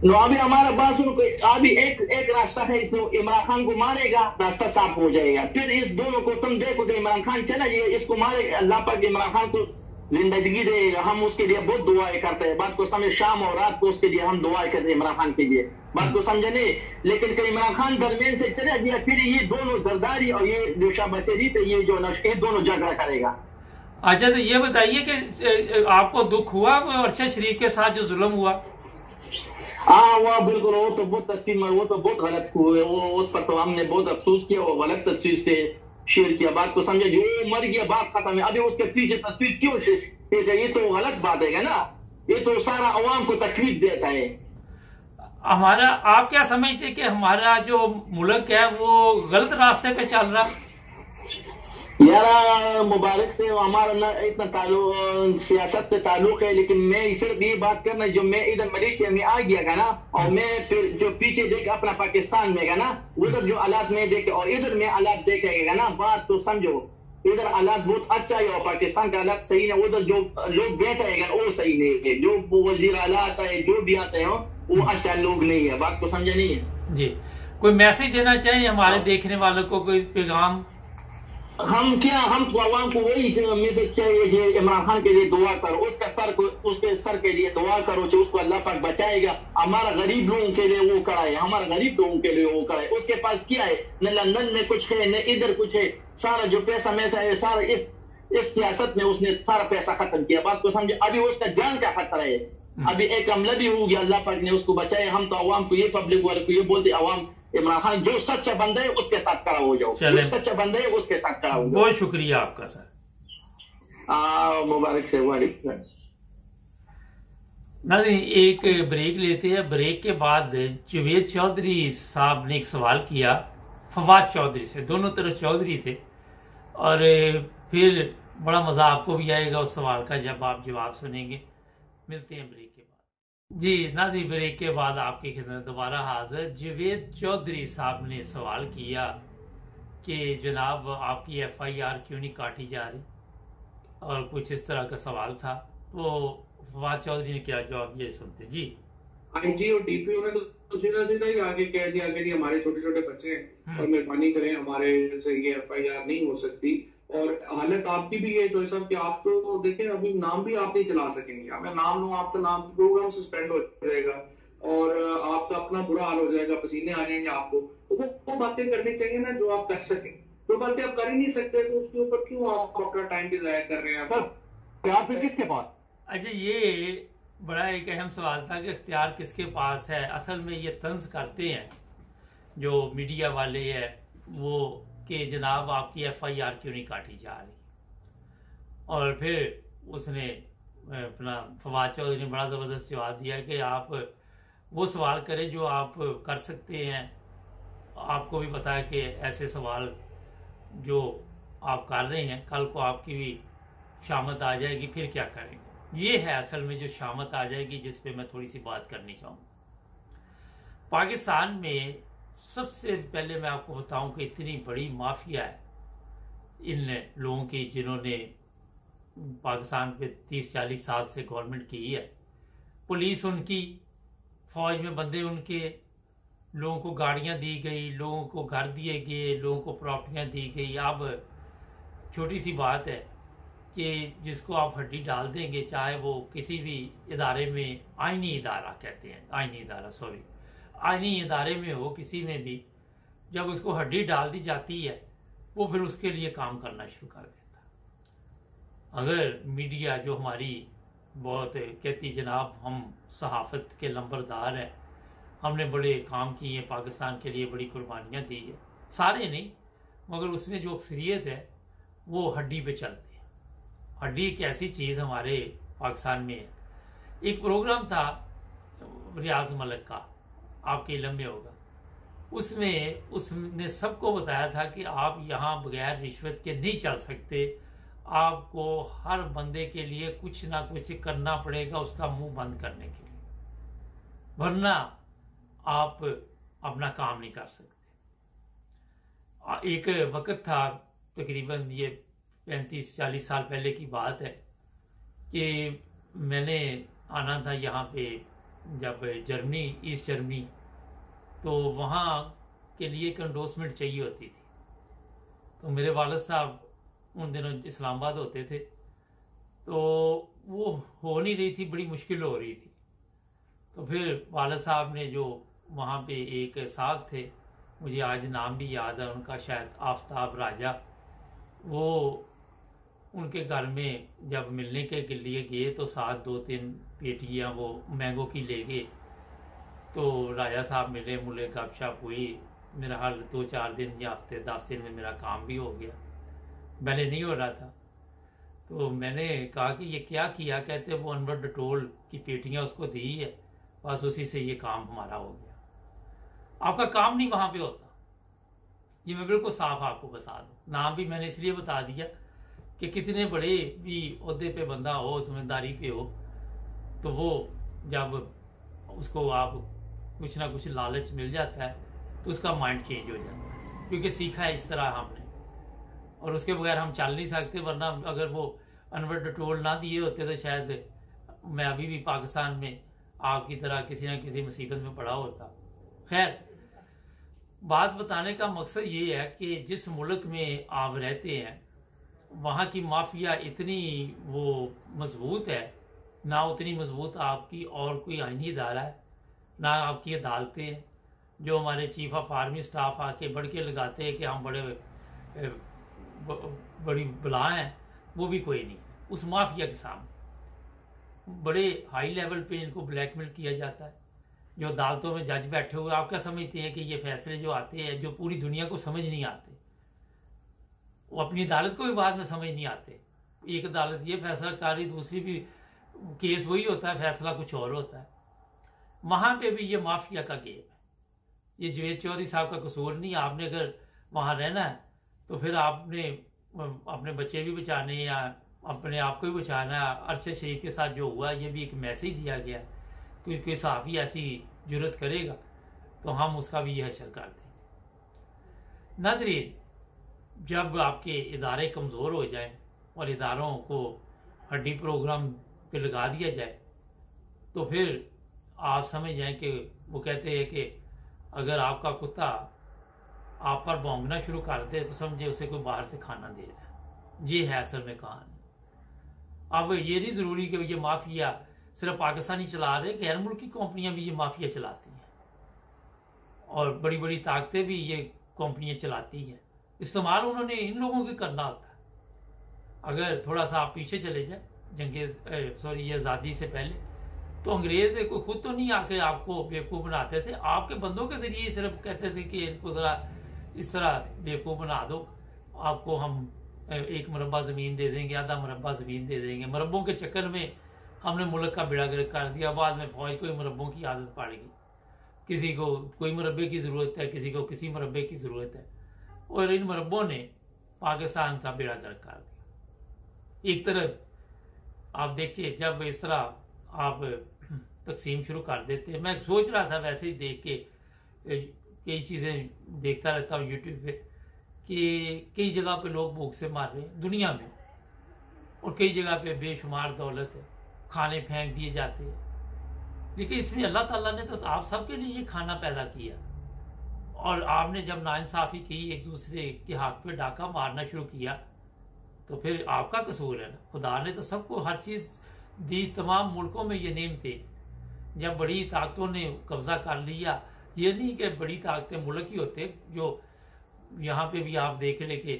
Speaker 2: नो, अभी हमारा बात सुनो, अभी एक रास्ता है, इसमें इमरान खान को मारेगा, रास्ता साफ हो जाएगा, फिर इस दोनों को तुम देखो तो इमरान खान चला जाए, इसको मारेगा, अल्लाह पाक इमरान खान को जिंदगी देगा, हम उसके लिए बहुत दुआएं करते हैं, बात को समझे, शाम और रात को उसके लिए हम दुआएं करते हैं इमरान खान के लिए, बात को समझे नहीं। लेकिन इमरान खान दरमियान से चला गया, फिर ये दोनों जरदारी और ये जो शाहबाज शरीफ है, ये जो ये दोनों झगड़ा करेगा।
Speaker 1: अच्छा, तो ये बताइए कि आपको दुख हुआ अरशद शरीफ के साथ जो जुल्म हुआ?
Speaker 2: हाँ, वो बिल्कुल, वो तो बहुत अच्छी, वो तो बहुत गलत हुए, वो उस पर तो हमने बहुत अफसोस किया, वो गलत तस्वीर से शेयर किया, बात को समझे, जो मर गया बात खत्म है, अभी उसके पीछे तस्वीर क्यों शेयर? ये तो गलत बात है ना, ये तो सारा अवाम को तकलीफ देता है।
Speaker 1: हमारा, आप क्या समझते हैं कि हमारा जो मुल्क है वो गलत रास्ते पे चल रहा?
Speaker 2: यार मुबारक से हमारा ना इतना ताल्लुक सियासत से ताल्लुक है, लेकिन मैं सिर्फ ये बात करना, जो मैं इधर मलेशिया में आ गया का ना, और मैं फिर जो पीछे देख अपना पाकिस्तान में का ना, उधर जो हालात में देखे और इधर में हालात देखेगा ना, बात को समझो, इधर हालात बहुत अच्छा है और पाकिस्तान का हालात सही है, उधर जो लोग बैठे हैं वो सही नहीं है, जो वजीर आला आता है, जो भी आते हैं वो अच्छा लोग नहीं है, बात को समझे नहीं है
Speaker 1: जी। कोई मैसेज देना चाहिए हमारे देखने वालों को, कोई पैगाम?
Speaker 2: हम तो आवाम को वही मैसेज चाहिए कि इमरान खान के लिए दुआ करो, उसके सर के लिए दुआ करो, जो उसको अल्लाह पाक बचाएगा। हमारा गरीब लोगों के लिए वो खड़ा है, हमारा गरीब लोगों के लिए वो खड़ा है। उसके पास क्या है? न लंदन में कुछ है, न इधर कुछ है, सारा जो पैसा मैसा है सारा इस सियासत में उसने सारा पैसा खत्म किया, बात को समझे। अभी उसका जान का खतरा है, अभी एक हमला भी हो गया, अल्लाह पाक ने उसको बचाया। हम तो आवाम को ये, पब्लिक वाले को ये बोलते, आवाम इमरान खान जो सच्चा बंदा है उसके साथ खड़ा हो जाओ, जो सच्चा बंदा है उसके साथ खड़ा हो जाओ।
Speaker 1: बहुत शुक्रिया आपका सर,
Speaker 2: मुबारक से। वालेकुम।
Speaker 1: नहीं, एक ब्रेक लेते हैं, ब्रेक के बाद जुवेद चौधरी साहब ने एक सवाल किया फवाद चौधरी से, दोनों तरफ चौधरी थे, और फिर बड़ा मजा आपको भी आएगा उस सवाल का जब आप जवाब सुनेंगे। मिलते हैं ब्रेक के बाद। जी नाज़रीन, ब्रेक के बाद आपकी खिदमत दोबारा हाजिर। जावेद चौधरी साहब ने सवाल किया कि जनाब आपकी FIR क्यों नहीं काटी जा रही, और कुछ इस तरह का सवाल था। तो फवाद चौधरी ने क्या जवाब दिया, सुनते जी।
Speaker 3: IG और DPO ने तो सीधा सीधा ही आगे कह दिया कि हमारे छोटे छोटे बच्चे हैं और मेहरबानी करें हमारे से ये FIR नहीं हो सकती। और हालत आपकी भी है जो सब कि आप तो देखें अभी नाम भी आप नहीं चला सकेंगे। अगर नाम लो आपका नाम प्रोग्राम सस्पेंड हो जाएगा और आपका अपना बुरा हाल हो जाएगा, पसीने आ जाएंगे आपको। तो वो बातें करनी चाहिए ना जो आप कर सकें। जो बातें आप कर ही नहीं सकते तो उसके ऊपर क्यों आप अपना टाइम भी जाया कर रहे हैं सर?
Speaker 2: प्यार फिर किसके पास?
Speaker 1: अच्छा, ये बड़ा एक अहम सवाल था कि इख्तियार किसके पास है। असल में ये तंज करते हैं जो मीडिया वाले हैं वो कि जनाब आपकी FIR क्यों नहीं काटी जा रही। और फिर उसने अपना फवाद चौधरी ने बड़ा ज़बरदस्त जवाब दिया कि आप वो सवाल करें जो आप कर सकते हैं। आपको भी पता है कि ऐसे सवाल जो आप कर रहे हैं कल को आपकी भी शामत आ जाएगी, फिर क्या करेंगे। ये है असल में जो शामत आ जाएगी जिस पे मैं थोड़ी सी बात करनी चाहूँगा। पाकिस्तान में सबसे पहले मैं आपको बताऊं कि इतनी बड़ी माफिया है इन लोगों की जिन्होंने पाकिस्तान पे 30-40 साल से गवर्नमेंट की है। पुलिस उनकी, फौज में बंदे उनके, लोगों को गाड़ियां दी गई, लोगों को घर दिए गए, लोगों को प्रॉपर्टियां दी गई। अब छोटी सी बात है कि जिसको आप हड्डी डाल देंगे, चाहे वो किसी भी इदारे में, आईनी इदारा कहते हैं, आईनी इदारे में हो, किसी में भी जब उसको हड्डी डाल दी जाती है वो फिर उसके लिए काम करना शुरू कर देता। अगर मीडिया जो हमारी बहुत कहती जनाब हम सहाफत के लंबरदार हैं, हमने बड़े काम किए हैं, पाकिस्तान के लिए बड़ी कुर्बानियां दी है, सारे नहीं मगर उसमें जो अक्सरियत है वो हड्डी पे चलती है। हड्डी एक ऐसी चीज़ हमारे पाकिस्तान में है। एक प्रोग्राम था रियाज मलिक का, आपके इल्म में होगा, उसने सबको बताया था कि आप यहाँ बगैर रिश्वत के नहीं चल सकते, आपको हर बंदे के लिए कुछ ना कुछ करना पड़ेगा उसका मुंह बंद करने के लिए, वरना आप अपना काम नहीं कर सकते। एक वक्त था, तकरीबन ये 35-40 साल पहले की बात है, कि मैंने आना था यहाँ पे जब जर्मनी, ईस्ट जर्मनी, तो वहाँ के लिए एक एंडोर्समेंट चाहिए होती थी। तो मेरे वालिद साहब उन दिनों इस्लामाबाद होते थे, तो वो हो नहीं रही थी, बड़ी मुश्किल हो रही थी। तो फिर वालिद साहब ने जो वहाँ पे एक साहब थे, मुझे आज नाम भी याद है उनका, शायद आफ्ताब राजा, वो उनके घर में जब मिलने के लिए गए तो साथ 2-3 पेटियाँ वो मैंगो की ले गए। तो राजा साहब मिले, मुझे गपशप हुई, मेरा हाल 2-4 दिन या हफ्ते 10 दिन में मेरा काम भी हो गया, पहले नहीं हो रहा था। तो मैंने कहा कि ये क्या किया, कहते वो अनवर डटोल की पेटियाँ उसको दी है, बस उसी से ये काम हमारा हो गया। आपका काम नहीं वहाँ पे होता, ये मैं बिल्कुल साफ आपको बता दूं। नाम भी मैंने इसलिए बता दिया कि कितने बड़े भी ओहदे पे बंदा हो, जिम्मेदारी पे हो, तो वो जब उसको आप कुछ ना कुछ लालच मिल जाता है तो उसका माइंड चेंज हो जाता है, क्योंकि सीखा है इस तरह हमने, और उसके बगैर हम चल नहीं सकते। वरना अगर वो अनवर डटोल ना दिए होते तो शायद मैं अभी भी पाकिस्तान में आपकी तरह किसी ना किसी मुसीबत में पड़ा होता। खैर, बात बताने का मकसद ये है कि जिस मुल्क में आप रहते हैं वहाँ की माफिया इतनी वो मजबूत है, ना उतनी मजबूत आपकी और कोई आईनी इदारा है, ना आपकी अदालतें हैं। जो हमारे चीफ ऑफ आर्मी स्टाफ आके बढ़ के लगाते हैं कि हम बड़ी बला हैं, वो भी कोई नहीं। उस माफिया के सामने बड़े हाई लेवल पे इनको ब्लैकमेल किया जाता है। जो अदालतों में जज बैठे हुए, आप क्या समझते हैं कि ये फैसले जो आते हैं, जो पूरी दुनिया को समझ नहीं आते, वो अपनी अदालत को भी बाद में समझ नहीं आते। एक अदालत ये फैसला कर रही, दूसरी भी केस वही होता है, फैसला कुछ और होता है। वहां पे भी ये माफिया का गेम है। ये जावेद चौधरी साहब का कसूर नहीं। आपने अगर वहां रहना है तो फिर आपने अपने बच्चे भी बचाने या अपने आप को भी बचाना है। अरशद शरीफ के साथ जो हुआ, ये भी एक मैसेज दिया गया कोई सहाफ़ी ऐसी जुर्रत करेगा तो हम उसका भी यह हशर कर देंगे। नाज़रीन, जब आपके इदारे कमज़ोर हो जाएं और इदारों को हड्डी प्रोग्राम पे लगा दिया जाए तो फिर आप समझ जाएं कि वो कहते हैं कि अगर आपका कुत्ता आप पर भौंकना शुरू कर दे तो समझे उसे कोई बाहर से खाना दे रहा है। ये है असल में कहानी। अब ये नहीं ज़रूरी कि ये माफिया सिर्फ पाकिस्तानी चला रहे, गैर मुल्की कंपनियां भी ये माफिया चलाती हैं और बड़ी बड़ी ताकतें भी ये कंपनियां चलाती हैं। इस्तेमाल उन्होंने इन लोगों के करना होता है। अगर थोड़ा सा आप पीछे चले जाए ये आज़ादी से पहले, तो अंग्रेज को खुद तो नहीं आके आपको बेवकूफ़ बनाते थे, आपके बंदों के जरिए सिर्फ कहते थे कि इनको ज़रा इस तरह बेवकूफ़ बना दो, आपको हम 1 मुरब्बा ज़मीन दे देंगे, आधा मुरब्बा ज़मीन दे देंगे। मुरब्बों के चक्कर में हमने मुल्क का बेड़ा गर्क कर दिया। बाद में फौज को मुरब्बों की आदत पड़ गई, किसी को कोई मुरब्बे की ज़रूरत है, किसी को किसी मुरब्बे की ज़रूरत है, और इन मुरब्बों ने पाकिस्तान का बेड़ा गर्क कर दिया। एक तरफ आप देखिए, जब इस तरह आप तकसीम शुरू कर देते, मैं सोच रहा था वैसे ही देख के, कई चीज़ें देखता रहता हूँ यूट्यूब पे कि कई जगह पे लोग भूख से मार रहे हैं दुनिया में, और कई जगह पे बेशुमार दौलत है, खाने फेंक दिए जाते हैं। लेकिन इसमें अल्लाह ताला ने तो आप सबके लिए ये खाना पैदा किया, और आपने जब नाइंसाफ़ी की, एक दूसरे के हक पे डाका मारना शुरू किया, तो फिर आपका कसूर है ना। खुदा ने तो सबको हर चीज़ दी, तमाम मुल्कों में ये नेम थे। जब बड़ी ताकतों ने कब्जा कर लिया, ये नहीं कि बड़ी ताकतें मुल्क ही होते, जो यहाँ पे भी आप देख ले कि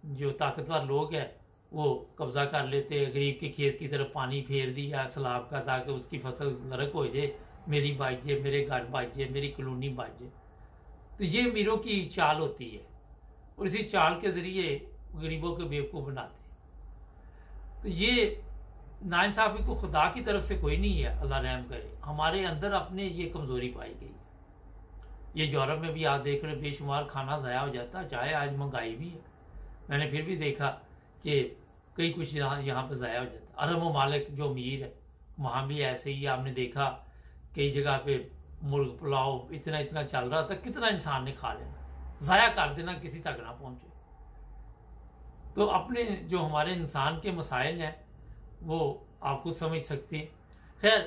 Speaker 1: जो ताकतवर लोग हैं वो कब्जा कर लेते, गरीब के खेत की तरफ पानी फेर दिया सैलाब का, ताकि उसकी फसल गर्क हो जाए, मेरी बाज जाए, मेरे घर बाज जाए, मेरी कॉलोनी बाज जाए। तो ये अमीरों की चाल होती है, और इसी चाल के जरिए गरीबों को बेवकूफ़ बनाते हैं। तो ये नाइंसाफ़ी को खुदा की तरफ से कोई नहीं है, अल्लाह रहम करे, हमारे अंदर अपने ये कमज़ोरी पाई गई है। ये यूरोप में भी आप देख रहे बेशुमार खाना ज़ाया हो जाता है, चाहे आज महंगाई भी है, मैंने फिर भी देखा कि कई कुछ यहाँ पर ज़ाया हो जाता है। अरब ममालिक जो अमीर है वहाँ भी ऐसे ही आपने देखा, कई जगह पे मुर्ग पुलाव इतना इतना चल रहा था, कितना इंसान ने खा लेना, ज़ाया कर देना, किसी तक ना पहुँचे। तो अपने जो हमारे इंसान के मसाइल हैं वो आप खुद समझ सकते हैं। खैर,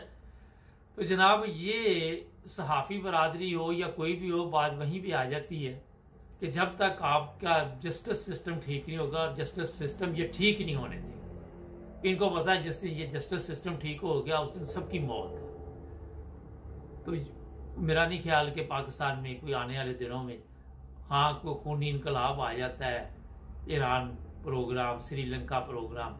Speaker 1: तो जनाब ये सहाफ़ी बरादरी हो या कोई भी हो, बात वहीं पे आ जाती है कि जब तक आपका जस्टिस सिस्टम ठीक नहीं होगा, और जस्टिस सिस्टम ये ठीक नहीं होने देगा। इनको पता है जिससे ये जस्टिस सिस्टम ठीक हो गया उस दिन सबकी मौत है। तो मेरा नहीं ख्याल कि पाकिस्तान में कोई आने वाले दिनों में हाँ कोई खूनी इनकलाब आ जाता है, ईरान प्रोग्राम, श्रीलंका प्रोग्राम,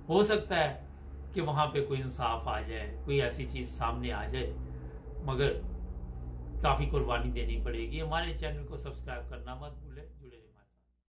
Speaker 1: हो सकता है कि वहाँ पे कोई इंसाफ आ जाए, कोई ऐसी चीज़ सामने आ जाए, मगर काफ़ी कुर्बानी देनी पड़ेगी। हमारे चैनल को सब्सक्राइब करना मत भूलें, जुड़े